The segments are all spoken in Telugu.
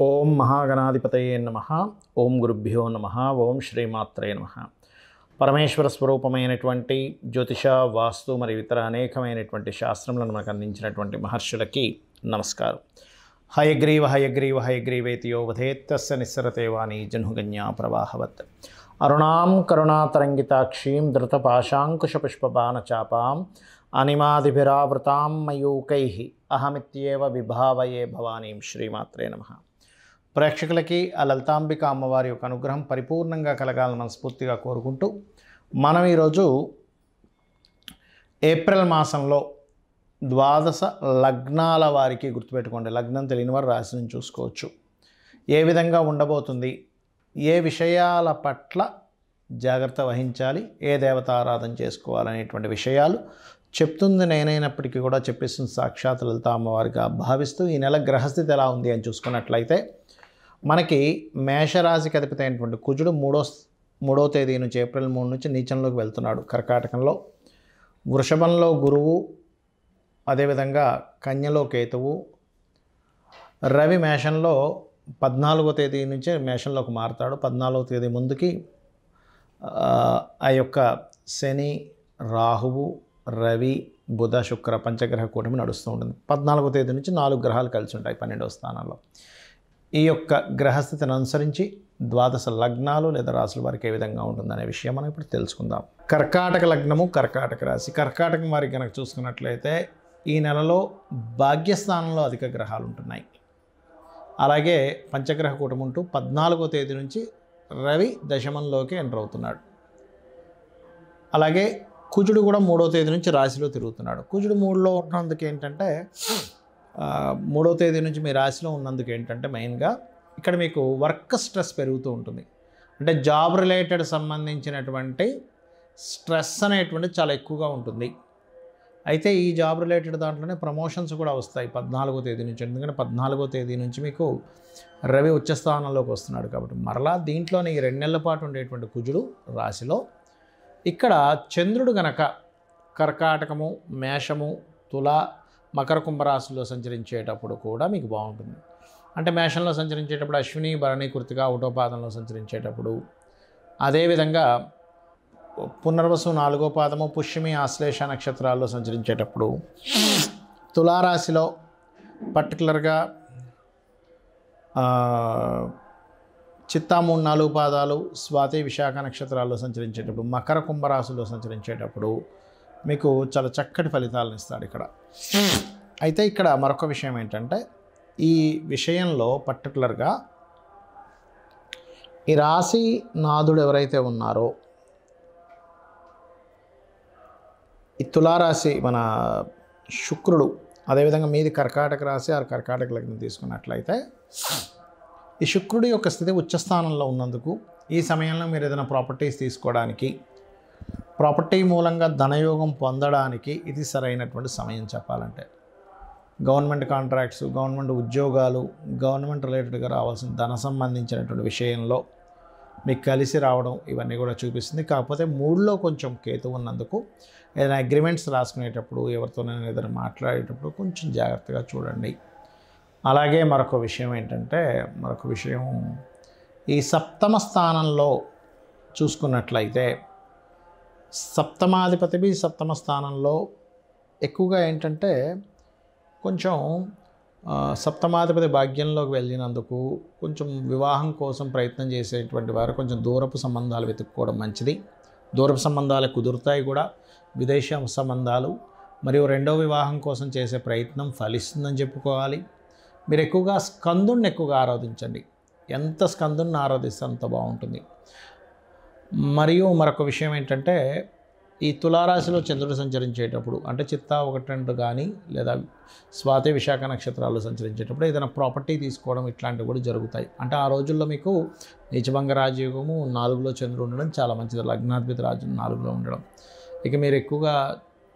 ఓం మహాగణాధిపతయే నమః. ఓం గురుభ్యో నమః. ఓం శ్రీమాత్రే నమః. పరమేశ్వర స్వరూపమైనటువంటి జ్యోతిష, వాస్తు మరియు ఇతర అనేకమైనటువంటి శాస్త్రములను మనకు అందించినటువంటి మహర్షులకి నమస్కారం. హయగ్రీవ హయగ్రీవ హయగ్రీవేతి యో వధేత్తస్య నిస్సరతే వాణి జహ్నుగన్యా ప్రవాహవత్. అరుణాం కరుణాతరంగితాక్షీం ధృతపాశాంకుశపుష్పబాణచాపాం అనిమాదిభిరావృతాం మయూకైః అహమిత్యేవ విభావయే భవానీం. శ్రీమాత్రే నమః. ప్రేక్షకులకి ఆ లలితాంబిక అమ్మవారి యొక్క అనుగ్రహం పరిపూర్ణంగా కలగాలని మనస్ఫూర్తిగా కోరుకుంటూ మనం ఈరోజు ఏప్రిల్ మాసంలో 12 లగ్నాల వారికి గుర్తుపెట్టుకోండి. లగ్నం తెలియని వారు రాశిని చూసుకోవచ్చు. ఏ విధంగా ఉండబోతుంది, ఏ విషయాల పట్ల జాగ్రత్త వహించాలి, ఏ దేవత ఆరాధన చేసుకోవాలనేటువంటి విషయాలు చెప్తుంది నేనైనప్పటికీ కూడా చెప్పేస్తుంది సాక్షాత్ లలిత అమ్మవారిగా భావిస్తూ ఈ నెల గ్రహస్థితి ఎలా ఉంది అని చూసుకున్నట్లయితే మనకి మేషరాశికి అధిపతి అయినటువంటి కుజుడు మూడో తేదీ నుంచి ఏప్రిల్ 3 నుంచి నీచంలోకి వెళ్తున్నాడు కర్కాటకంలో. వృషభంలో గురువు, అదేవిధంగా కన్యలో కేతువు. రవి మేషంలో 14వ తేదీ నుంచే మేషంలోకి మారుతాడు. 14వ తేదీ ముందుకి ఆ యొక్క శని, రాహువు, రవి, బుధ, శుక్ర పంచగ్రహ కూటమి నడుస్తూ ఉంటుంది. 14వ తేదీ నుంచి 4 గ్రహాలు కలిసి ఉంటాయి 12వ స్థానంలో. ఈ యొక్క గ్రహస్థితిని అనుసరించి 12 లగ్నాలు లేదా రాశుల వారికి ఏ విధంగా ఉంటుందనే విషయం మనం ఇప్పుడు తెలుసుకుందాం. కర్కాటక లగ్నము, కర్కాటక రాశి. కర్కాటకం వారికి కనుక చూసుకున్నట్లయితే ఈ నెలలో భాగ్యస్థానంలో అధిక గ్రహాలు ఉంటున్నాయి. అలాగే పంచగ్రహ కూటమి ఉంటూ 14వ తేదీ నుంచి రవి దశమంలోకి ఎంటర్ అవుతున్నాడు. అలాగే కుజుడు కూడా 3వ తేదీ నుంచి రాశిలో తిరుగుతున్నాడు. కుజుడు 3లో ఉన్నందుకు ఏంటంటే 3వ తేదీ నుంచి మీ రాశిలో ఉన్నందుకు ఏంటంటే మెయిన్గా ఇక్కడ మీకు వర్క్ స్ట్రెస్ పెరుగుతూ ఉంటుంది. అంటే జాబ్ రిలేటెడ్ సంబంధించినటువంటి స్ట్రెస్ అనేటువంటి చాలా ఎక్కువగా ఉంటుంది. అయితే ఈ జాబ్ రిలేటెడ్ దాంట్లోనే ప్రమోషన్స్ కూడా వస్తాయి 14వ తేదీ నుంచి. ఎందుకంటే 14వ తేదీ నుంచి మీకు రవి ఉచ్చస్థానంలోకి వస్తున్నాడు కాబట్టి మరలా దీంట్లోనే ఈ 2 నెలల పాటు ఉండేటువంటి కుజుడు రాశిలో. ఇక్కడ చంద్రుడు గనక కర్కాటకము, మేషము, తుల, మకర కుంభరాశుల్లో సంచరించేటప్పుడు కూడా మీకు బాగుంటుంది. అంటే మేషంలో సంచరించేటప్పుడు అశ్విని, భరణి, కృతిక, ఒకటో పాదంలో సంచరించేటప్పుడు, అదేవిధంగా పునర్వసు 4వ పాదము, పుష్యమి, ఆశ్లేష నక్షత్రాల్లో సంచరించేటప్పుడు, తులారాశిలో పర్టికులర్గా చిత్తా 3, 4 పాదాలు, స్వాతి, విశాఖ నక్షత్రాల్లో సంచరించేటప్పుడు, మకర కుంభరాశిలో సంచరించేటప్పుడు మీకు చాలా చక్కటి ఫలితాలను ఇస్తాడు ఇక్కడ. అయితే ఇక్కడ మరొక విషయం ఏంటంటే ఈ విషయంలో పర్టికులర్గా ఈ రాశి నాథుడు ఎవరైతే ఉన్నారో ఈ తులారాశి మన శుక్రుడు, అదేవిధంగా మీది కర్కాటక రాశి ఆ కర్కాటక లగ్నం తీసుకున్నట్లయితే ఈ శుక్రుడి యొక్క స్థితి ఉచ్చస్థానంలో ఉన్నందుకు ఈ సమయంలో మీరు ఏదైనా ప్రాపర్టీస్ తీసుకోవడానికి, ప్రాపర్టీ మూలంగా ధనయోగం పొందడానికి ఇది సరైనటువంటి సమయం చెప్పాలంటే. గవర్నమెంట్ కాంట్రాక్ట్స్, గవర్నమెంట్ ఉద్యోగాలు, గవర్నమెంట్ రిలేటెడ్గా రావాల్సిన ధన సంబంధించినటువంటి విషయంలో మీకు కలిసి రావడం ఇవన్నీ కూడా చూపిస్తుంది. కాకపోతే 3లో కొంచెం కేతు ఉన్నందుకు ఏదైనా అగ్రిమెంట్స్ రాసుకునేటప్పుడు, ఎవరితోనైనా ఏదైనా మాట్లాడేటప్పుడు కొంచెం జాగ్రత్తగా చూడండి. అలాగే మరొక విషయం ఏంటంటే ఈ సప్తమ స్థానంలో చూసుకున్నట్లయితే సప్తమాధిపతి సప్తమ స్థానంలో ఎక్కువగా ఏంటంటే కొంచెం సప్తమాధిపతి భాగ్యంలోకి వెళ్ళినందుకు కొంచెం వివాహం కోసం ప్రయత్నం చేసేటువంటి వారు కొంచెం దూరపు సంబంధాలు వెతుక్కోవడం మంచిది. దూరపు సంబంధాలు కుదురుతాయి కూడా. విదేశీ సంబంధాలు మరియు 2వ వివాహం కోసం చేసే ప్రయత్నం ఫలిస్తుందని చెప్పుకోవాలి. మీరు ఎక్కువగా స్కందుని ఎక్కువగా ఆరాధించండి. ఎంత స్కందుని ఆరాధిస్తే అంత బాగుంటుంది. మరియు మరొక విషయం ఏంటంటే ఈ తులారాశిలో చంద్రుడు సంచరించేటప్పుడు అంటే చిత్తా 1, 2 కానీ లేదా స్వాతి, విశాఖ నక్షత్రాల్లో సంచరించేటప్పుడు ఏదైనా ప్రాపర్టీ తీసుకోవడం ఇట్లాంటివి కూడా జరుగుతాయి. అంటే ఆ రోజుల్లో మీకు నీచభంగ రాజయోగము 4లో చంద్రుడు ఉండడం చాలా మంచిది. లగ్నాధిపతి రాజు 4లో ఉండడం. ఇక మీరు ఎక్కువగా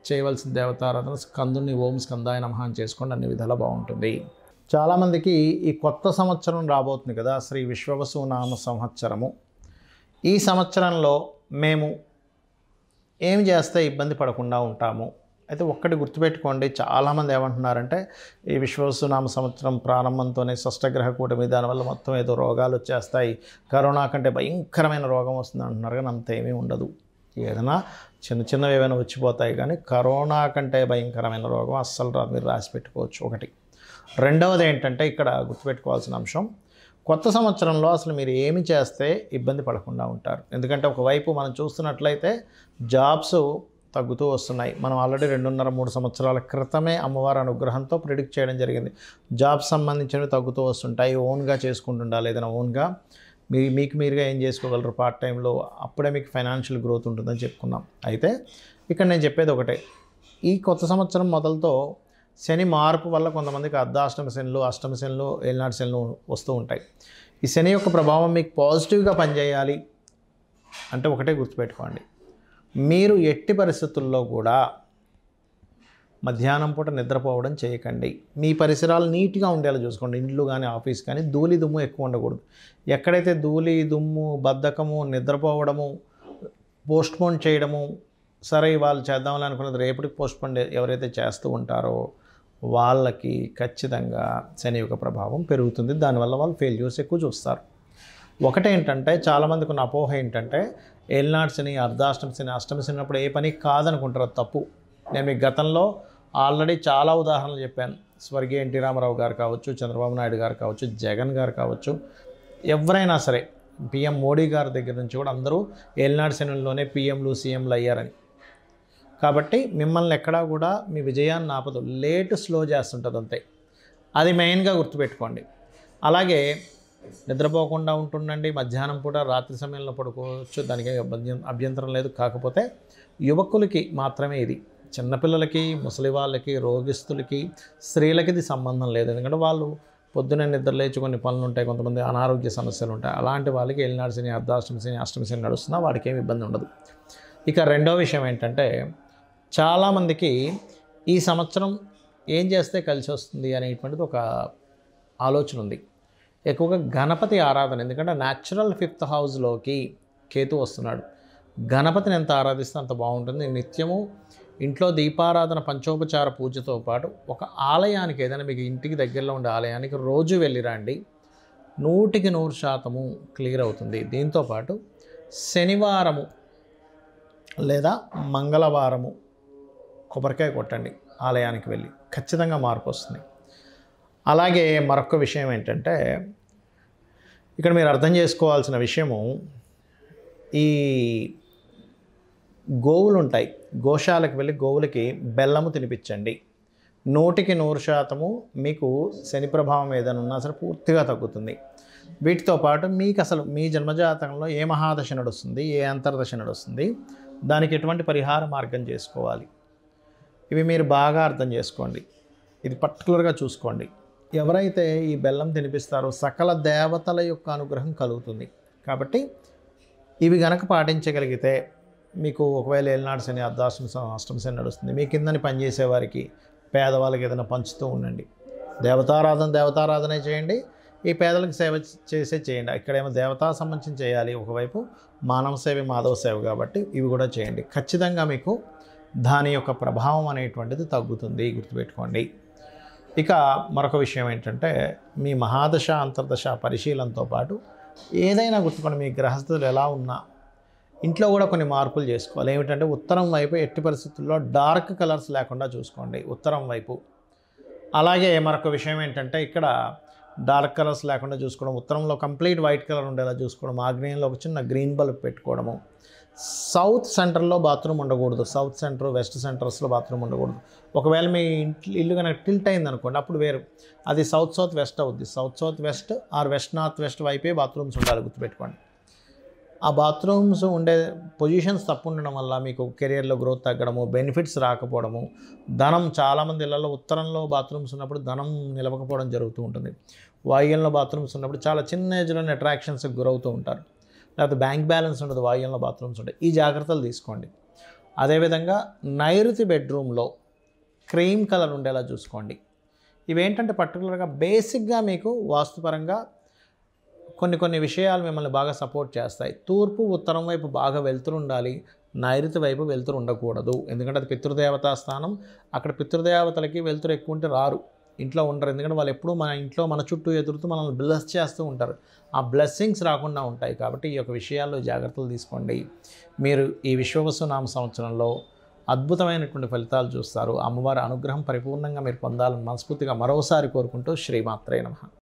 చేయవలసిన దేవతారాధన స్కందుని ఓం స్కందాయ నమః అని చేసుకోండి. అన్ని విధాలా బాగుంటుంది. చాలామందికి ఈ కొత్త సంవత్సరం రాబోతుంది కదా, శ్రీ విశ్వవసు నామ సంవత్సరము. ఈ సంవత్సరంలో మేము ఏం చేస్తే ఇబ్బంది పడకుండా ఉంటాము అయితే ఒక్కటి గుర్తుపెట్టుకోండి, చాలామంది ఏమంటున్నారంటే ఈ విశ్వవసునామ సంవత్సరం ప్రారంభంతోనే షష్టగ్రహ కూటమి దానివల్ల మొత్తం ఏదో రోగాలు వచ్చేస్తాయి, కరోనా కంటే భయంకరమైన రోగం వస్తుంది అంటున్నారు. కానీ అంత ఏమీ ఉండదు. ఏదైనా చిన్న చిన్నవి ఏమైనా వచ్చిపోతాయి, కానీ కరోనా కంటే భయంకరమైన రోగం అస్సలు రాదు. మీరు రాసి పెట్టుకోవచ్చు ఒకటి. రెండవది ఏంటంటే ఇక్కడ గుర్తుపెట్టుకోవాల్సిన అంశం, కొత్త సంవత్సరంలో అసలు మీరు ఏమి చేస్తే ఇబ్బంది పడకుండా ఉంటారు. ఎందుకంటే ఒకవైపు మనం చూస్తున్నట్లయితే జాబ్స్ తగ్గుతూ వస్తున్నాయి. మనం ఆల్రెడీ 2.5-3 సంవత్సరాల క్రితమే అమ్మవారి అనుగ్రహంతో ప్రిడిక్ట్ చేయడం జరిగింది. జాబ్స్ సంబంధించినవి తగ్గుతూ వస్తుంటాయి. ఓన్గా చేసుకుంటుండాలి, ఏదైనా ఓన్గా మీకు మీరుగా ఏం చేసుకోగలరు పార్ట్ టైంలో, అప్పుడే మీకు ఫైనాన్షియల్ గ్రోత్ ఉంటుందని చెప్పుకున్నాం. అయితే ఇక్కడ నేను చెప్పేది ఒకటే, ఈ కొత్త సంవత్సరం మొదలుతో శని మార్పు వల్ల కొంతమందికి అర్ధాష్టమ శనులు, అష్టమ శనులు, ఏలినాటి శనులు వస్తూ ఉంటాయి. ఈ శని యొక్క ప్రభావం మీకు పాజిటివ్గా పనిచేయాలి అంటే ఒకటే గుర్తుపెట్టుకోండి, మీరు ఎట్టి పరిస్థితుల్లో కూడా మధ్యాహ్నం పూట నిద్రపోవడం చేయకండి. మీ పరిసరాలు నీట్గా ఉండేలా చూసుకోండి. ఇండ్లు కానీ ఆఫీస్ కానీ ధూళి దుమ్ము ఎక్కువ ఉండకూడదు. ఎక్కడైతే ధూళి దుమ్ము, బద్ధకము, నిద్రపోవడము, పోస్ట్పోన్ చేయడము, సరే వాళ్ళు చేద్దామని అనుకున్నది రేపటికి పోస్ట్పోన్ ఎవరైతే చేస్తూ ఉంటారో వాళ్ళకి ఖచ్చితంగా శని యొక్క ప్రభావం పెరుగుతుంది. దానివల్ల వాళ్ళు ఫెయిల్యూర్స్ ఎక్కువ చూస్తారు. ఒకటేంటంటే చాలామందికి ఉన్న అపోహ ఏంటంటే ఏలినాటి శని, అర్ధాష్టమ శని, అష్టమ శని అప్పుడు ఏ పని కాదనుకుంటారు. తప్పు. నేను మీకు గతంలో ఆల్రెడీ చాలా ఉదాహరణలు చెప్పాను. స్వర్గీయ ఎన్టీ రామారావు గారు కావచ్చు, చంద్రబాబు నాయుడు గారు కావచ్చు, జగన్ గారు కావచ్చు, ఎవరైనా సరే పిఎం మోడీ గారి దగ్గర నుంచి కూడా అందరూ ఏలినాటి శనుల్లోనే పిఎంలు సీఎంలు అయ్యారని. కాబట్టి మిమ్మల్ని ఎక్కడా కూడా మీ విజయాన్ని ఆపదు, స్లో చేస్తుంటుంది అంతే. అది మెయిన్గా గుర్తుపెట్టుకోండి. అలాగే నిద్రపోకుండా ఉంటుండండి. మధ్యాహ్నం పూట రాత్రి సమయంలో పడుకోవచ్చు, దానికి అభ్యంతరం లేదు. కాకపోతే యువకులకి మాత్రమే ఇది, చిన్నపిల్లలకి, ముసలి వాళ్ళకి, రోగిస్తులకి, స్త్రీలకి ఇది సంబంధం లేదు. ఎందుకంటే వాళ్ళు పొద్దున్నే నిద్ర లేచి కొన్ని పనులు ఉంటాయి, కొంతమంది అనారోగ్య సమస్యలు ఉంటాయి. అలాంటి వాళ్ళకి ఏలినాటి శని, అర్ధాష్టమ శని, అష్టమ శని నడుస్తున్నా వాడికి ఏమి ఇబ్బంది ఉండదు. ఇక రెండో విషయం ఏంటంటే చాలామందికి ఈ సంవత్సరం ఏం చేస్తే కలిసి వస్తుంది అనేటువంటిది ఒక ఆలోచన ఉంది. ఎక్కువగా గణపతి ఆరాధన, ఎందుకంటే న్యాచురల్ 5th హౌస్లోకి కేతు వస్తున్నాడు. గణపతిని ఎంత ఆరాధిస్తే అంత బాగుంటుంది. నిత్యము ఇంట్లో దీపారాధన, పంచోపచార పూజతో పాటు ఒక ఆలయానికి, ఏదైనా మీకు ఇంటికి దగ్గరలో ఉండే ఆలయానికి రోజు వెళ్ళిరండి. 100% క్లియర్ అవుతుంది. దీంతోపాటు శనివారము లేదా మంగళవారము కొబ్బరికాయ కొట్టండి ఆలయానికి వెళ్ళి, ఖచ్చితంగా మార్పు వస్తుంది. అలాగే మరొక విషయం ఏంటంటే ఇక్కడ మీరు అర్థం చేసుకోవాల్సిన విషయము, ఈ గోవులు ఉంటాయి, గోశాలకు వెళ్ళి గోవులకి బెల్లము తినిపించండి. 100% మీకు శని ప్రభావం ఏదైనా ఉన్నా సరే పూర్తిగా తగ్గుతుంది. వీటితో పాటు మీకు అసలు మీ జన్మజాతకంలో ఏ మహాదశ నడుస్తుంది, ఏ అంతర్దశ నడుస్తుంది, దానికి ఎటువంటి పరిహార మార్గం చేసుకోవాలి, ఇవి మీరు బాగా అర్థం చేసుకోండి. ఇది పర్టికులర్గా చూసుకోండి. ఎవరైతే ఈ బెల్లం తినిపిస్తారో సకల దేవతల యొక్క అనుగ్రహం కలుగుతుంది. కాబట్టి ఇవి గనక పాటించగలిగితే మీకు ఒకవేళ ఏలినాటి శని, అర్ధాష్టమ శని, అష్టమ శని నడుస్తుంది, మీ కిందని పనిచేసే వారికి, పేదవాళ్ళకి ఏదైనా పంచుతూ ఉండండి. దేవతారాధనే చేయండి. ఈ పేదలకు సేవ చేయండి. ఇక్కడేమో దేవతా సంబంధించి చేయాలి, ఒకవైపు మానవ సేవ, మాధవ సేవ, కాబట్టి ఇవి కూడా చేయండి. ఖచ్చితంగా మీకు దాని యొక్క ప్రభావం అనేటువంటిది తగ్గుతుంది, గుర్తుపెట్టుకోండి. ఇక మరొక విషయం ఏంటంటే మీ మహాదశ, అంతర్దశ పరిశీలనతో పాటు ఏదైనా గుర్తుకోండి, మీ గ్రహస్థితులు ఎలా ఉన్నా ఇంట్లో కూడా కొన్ని మార్పులు చేసుకోవాలి. ఏమిటంటే ఉత్తరం వైపు ఎట్టి పరిస్థితుల్లో డార్క్ కలర్స్ లేకుండా చూసుకోండి, ఉత్తరం వైపు. అలాగే మరొక విషయం ఏంటంటే ఇక్కడ డార్క్ కలర్స్ లేకుండా చూసుకోవడం, ఉత్తరంలో కంప్లీట్ వైట్ కలర్ ఉండేలా చూసుకోవడం, ఆగ్నేయంలో ఒక చిన్న గ్రీన్ బల్బ్ పెట్టుకోవడము. సౌత్ సెంటర్లో బాత్రూమ్ ఉండకూడదు, సౌత్ సెంటర్, వెస్ట్ సెంటర్స్లో బాత్రూమ్ ఉండకూడదు. ఒకవేళ మీ ఇల్లు కనుక టిల్ట్ అయింది అనుకోండి, అప్పుడు వేరు, అది సౌత్ వెస్ట్ అవుద్ది. South west or west north west వైపే బాత్రూమ్స్ ఉండాలి, గుర్తుపెట్టుకోండి. ఆ బాత్రూమ్స్ ఉండే పొజిషన్స్ తప్పు ఉండడం వల్ల మీకు కెరియర్లో గ్రోత్ తగ్గడము, బెనిఫిట్స్ రాకపోవడము, ధనం, చాలామంది ఇళ్లలో ఉత్తరంలో బాత్రూమ్స్ ఉన్నప్పుడు ధనం నిలవకపోవడం జరుగుతూ ఉంటుంది. వాయువ్యంలో బాత్రూమ్స్ ఉన్నప్పుడు చాలా చిన్న ఏజ్లోనే అట్రాక్షన్స్కి గురవుతూ ఉంటారు. లేకపోతే బ్యాంక్ బ్యాలెన్స్ ఉండదు, వాయువ్యంలో బాత్రూమ్స్ ఉంటాయి. ఈ జాగ్రత్తలు తీసుకోండి. అదేవిధంగా నైరుతి బెడ్రూమ్లో క్రీమ్ కలర్ ఉండేలా చూసుకోండి. ఇవేంటంటే పర్టికులర్గా బేసిక్గా మీకు వాస్తుపరంగా కొన్ని విషయాలు మిమ్మల్ని బాగా సపోర్ట్ చేస్తాయి. తూర్పు, ఉత్తరం వైపు బాగా వెళ్తూ ఉండాలి. నైరుతి వైపు వెలుతురు ఉండకూడదు. ఎందుకంటే అది పితృదేవతా స్థానం. అక్కడ పితృదేవతలకి వెలుతురు ఎక్కువ ఉంటే రారు, ఇంట్లో ఉండరు. ఎందుకంటే వాళ్ళు ఎప్పుడూ మన ఇంట్లో మన చుట్టూ ఎదురుతూ మనల్ని బ్లెస్ చేస్తూ ఉంటారు. ఆ బ్లెస్సింగ్స్ రాకుండా ఉంటాయి. కాబట్టి ఈ యొక్క విషయాల్లో జాగ్రత్తలు తీసుకోండి. మీరు ఈ విశ్వవసునామ సంవత్సరంలో అద్భుతమైనటువంటి ఫలితాలు చూస్తారు. అమ్మవారి అనుగ్రహం పరిపూర్ణంగా మీరు పొందాలని మనస్ఫూర్తిగా మరోసారి కోరుకుంటూ శ్రీమాత్రే నమః.